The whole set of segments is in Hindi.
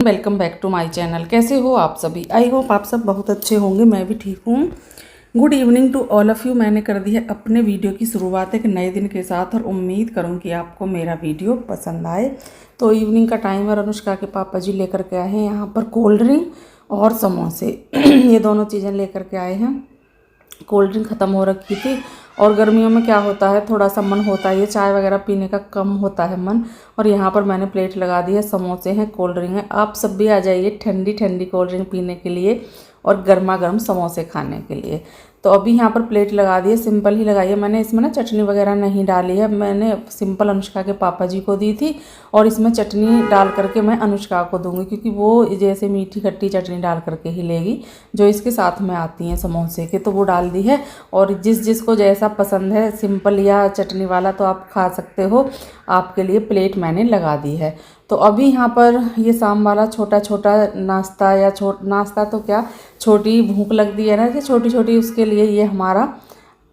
Welcome back to my channel. कैसे हो आप सभी? आई होप आप सब बहुत अच्छे होंगे। मैं भी ठीक हूँ। Good evening to all of you. मैंने कर दी है अपने वीडियो की शुरुआत एक नए दिन के साथ और उम्मीद करूँ कि आपको मेरा वीडियो पसंद आए। तो इवनिंग का टाइम और अनुष्का के पापा जी लेकर के आए हैं यहाँ पर कोल्ड ड्रिंक और समोसे ये दोनों चीज़ें लेकर के आए हैं। कोल्ड ड्रिंक ख़त्म हो रखी थी और गर्मियों में क्या होता है, थोड़ा सा मन होता है ये चाय वगैरह पीने का, कम होता है मन। और यहाँ पर मैंने प्लेट लगा दी है, समोसे हैं, कोल्ड ड्रिंक है। आप सब भी आ जाइए ठंडी ठंडी कोल्ड ड्रिंक पीने के लिए और गर्मा गर्म समोसे खाने के लिए। तो अभी यहाँ पर प्लेट लगा दी है, सिंपल ही लगाई है मैंने। इसमें ना चटनी वगैरह नहीं डाली है, मैंने सिंपल अनुष्का के पापा जी को दी थी और इसमें चटनी डाल करके मैं अनुष्का को दूंगी, क्योंकि वो जैसे मीठी खट्टी चटनी डाल करके ही लेगी जो इसके साथ में आती हैं समोसे के, तो वो डाल दी है। और जिस जिसको जैसा पसंद है, सिंपल या चटनी वाला, तो आप खा सकते हो। आपके लिए प्लेट मैंने लगा दी है। तो अभी यहाँ पर ये शाम वाला छोटा छोटा नाश्ता या नाश्ता तो क्या, छोटी भूख लगती है ना कि छोटी छोटी, उसके लिए ये हमारा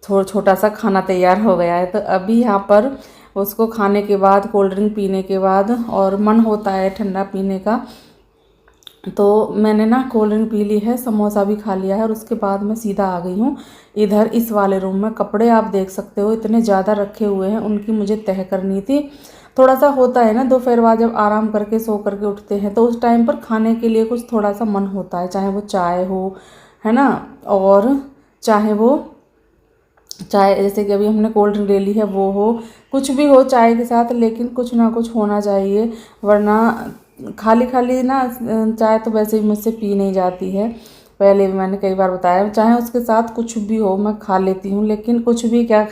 छोटा सा खाना तैयार हो गया है। तो अभी यहाँ पर उसको खाने के बाद, कोल्ड ड्रिंक पीने के बाद, और मन होता है ठंडा पीने का, तो मैंने ना कोल्ड ड्रिंक पी ली है, समोसा भी खा लिया है और उसके बाद मैं सीधा आ गई हूँ इधर इस वाले रूम में। कपड़े आप देख सकते हो इतने ज़्यादा रखे हुए हैं, उनकी मुझे तह करनी थी। थोड़ा सा होता है ना दोपहर बाद जब आराम करके सो करके उठते हैं, तो उस टाइम पर खाने के लिए कुछ थोड़ा सा मन होता है, चाहे वो चाय हो, है ना, और चाहे वो चाय जैसे कि अभी हमने कोल्ड ड्रिंक ले ली है वो हो, कुछ भी हो चाय के साथ, लेकिन कुछ ना कुछ होना चाहिए, वरना खाली खाली ना चाय तो वैसे भी मुझसे पी नहीं जाती है। पहले भी मैंने कई बार बताया, चाहे उसके साथ कुछ भी हो मैं खा लेती हूँ, लेकिन कुछ भी क्या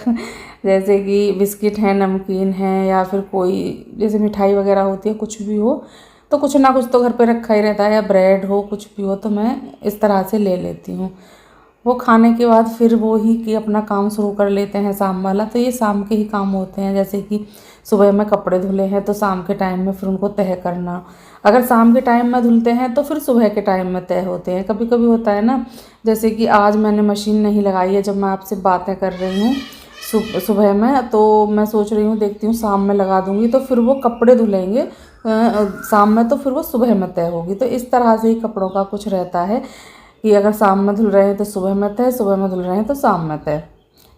जैसे कि बिस्किट है, नमकीन है, या फिर कोई जैसे मिठाई वगैरह होती है, कुछ भी हो तो कुछ ना कुछ तो घर पे रखा ही रहता है, या ब्रेड हो, कुछ भी हो, तो मैं इस तरह से ले लेती हूँ। वो खाने के बाद फिर वो ही कि अपना काम शुरू कर लेते हैं शाम वाला। तो ये शाम के ही काम होते हैं, जैसे कि सुबह में कपड़े धुले हैं तो शाम के टाइम में फिर उनको तह करना। अगर शाम के टाइम में धुलते हैं तो फिर सुबह के टाइम में तह होते हैं। कभी कभी होता है ना, जैसे कि आज मैंने मशीन नहीं लगाई है, जब मैं आपसे बातें कर रही हूँ सुबह में, तो मैं सोच रही हूँ देखती हूँ शाम में लगा दूँगी तो फिर वो कपड़े धुलेंगे शाम में, तो फिर वो सुबह में तय होगी। तो इस तरह से ही कपड़ों का कुछ रहता है कि अगर शाम में धुल रहे हैं तो सुबह में तय, सुबह में धुल रहे हैं तो शाम में तय।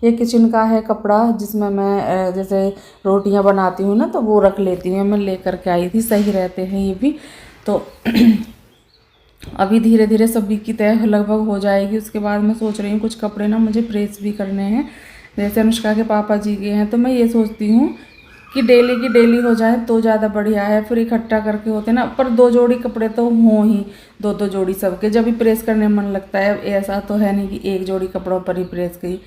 ये किचन का है कपड़ा, जिसमें मैं जैसे रोटियां बनाती हूँ ना, तो वो रख लेती हूँ, मैं लेकर के आई थी। सही रहते हैं ये भी। तो अभी धीरे धीरे सभी की तय लगभग हो जाएगी। उसके बाद मैं सोच रही हूँ कुछ कपड़े ना मुझे प्रेस भी करने हैं, जैसे अनुष्का के पापा जी के हैं, तो मैं ये सोचती हूँ कि डेली की डेली हो जाए तो ज़्यादा बढ़िया है। फिर इकट्ठा करके होते ना, पर 2 जोड़ी कपड़े तो हों ही, 2 जोड़ी सबके, जब भी प्रेस करने मन लगता है। ऐसा तो है नहीं कि 1 जोड़ी कपड़ों पर ही प्रेस की,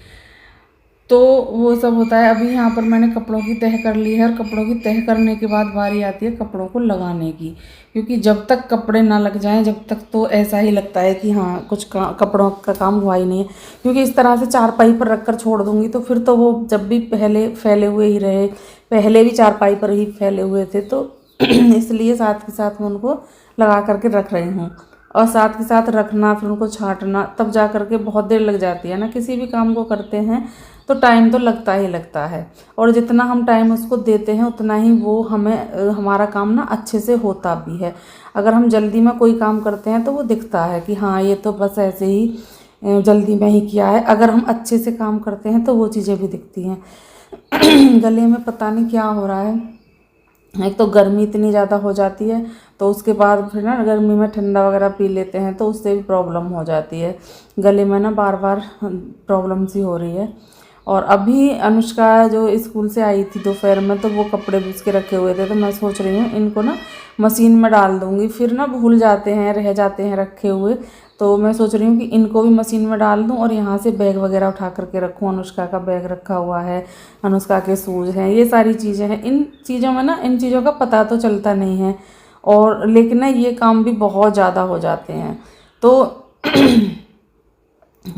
तो वो सब होता है। अभी यहाँ पर मैंने कपड़ों की तह कर ली है, और कपड़ों की तह करने के बाद बारी आती है कपड़ों को लगाने की, क्योंकि जब तक कपड़े ना लग जाएं, जब तक तो ऐसा ही लगता है कि हाँ कुछ कपड़ों का काम हुआ ही नहीं है। क्योंकि इस तरह से चारपाई पर रख कर छोड़ दूँगी तो फिर तो वो जब भी पहले फैले हुए ही रहे, पहले भी चारपाई पर ही फैले हुए थे, तो इसलिए साथ के साथ मैं उनको लगा करके रख रही हूँ। और साथ के साथ रखना, फिर उनको छांटना, तब जा करके बहुत देर लग जाती है ना। किसी भी काम को करते हैं तो टाइम तो लगता ही लगता है, और जितना हम टाइम उसको देते हैं उतना ही वो हमें हमारा काम ना अच्छे से होता भी है। अगर हम जल्दी में कोई काम करते हैं तो वो दिखता है कि हाँ ये तो बस ऐसे ही जल्दी में ही किया है। अगर हम अच्छे से काम करते हैं तो वो चीज़ें भी दिखती हैं। गले में पता नहीं क्या हो रहा है, एक तो गर्मी इतनी ज़्यादा हो जाती है, तो उसके बाद फिर ना गर्मी में ठंडा वगैरह पी लेते हैं तो उससे भी प्रॉब्लम हो जाती है। गले में ना बार बार प्रॉब्लम सी हो रही है। और अभी अनुष्का जो स्कूल से आई थी दोपहर में, तो वो कपड़े भी उसके रखे हुए थे, तो मैं सोच रही हूँ इनको ना मशीन में डाल दूँगी। फिर ना भूल जाते हैं, रह जाते हैं रखे हुए, तो मैं सोच रही हूँ कि इनको भी मशीन में डाल दूँ और यहाँ से बैग वगैरह उठा करके रखूँ। अनुष्का का बैग रखा हुआ है, अनुष्का के शूज़ हैं, ये सारी चीज़ें हैं। इन चीज़ों में ना, इन चीज़ों का पता तो चलता नहीं है, और लेकिन ना ये काम भी बहुत ज़्यादा हो जाते हैं। तो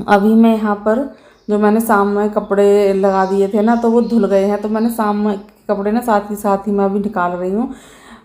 अभी मैं यहाँ पर जो मैंने शाम में कपड़े लगा दिए थे ना, तो वो धुल गए हैं, तो मैंने शाम में कपड़े ना साथ ही साथ ही मैं अभी निकाल रही हूँ,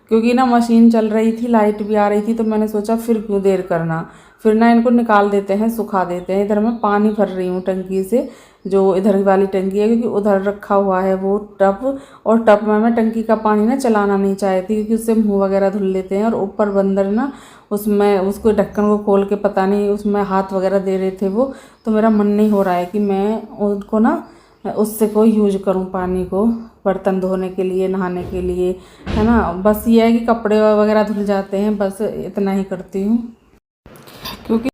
क्योंकि ना मशीन चल रही थी, लाइट भी आ रही थी, तो मैंने सोचा फिर क्यों देर करना, फिर ना इनको निकाल देते हैं, सुखा देते हैं। इधर मैं पानी भर रही हूँ टंकी से, जो इधर वाली टंकी है, क्योंकि उधर रखा हुआ है वो टब, और टब में मैं टंकी का पानी ना चलाना नहीं चाहती, क्योंकि उससे मुंह वगैरह धुल लेते हैं। और ऊपर बंदर ना उसमें उसको ढक्कन को खोल के पता नहीं उसमें हाथ वगैरह दे रहे थे वो, तो मेरा मन नहीं हो रहा है कि मैं उनको ना उससे कोई यूज करूं पानी को बर्तन धोने के लिए, नहाने के लिए, है ना। बस ये है कि कपड़े वगैरह धुल जाते हैं, बस इतना ही करती हूँ। क्योंकि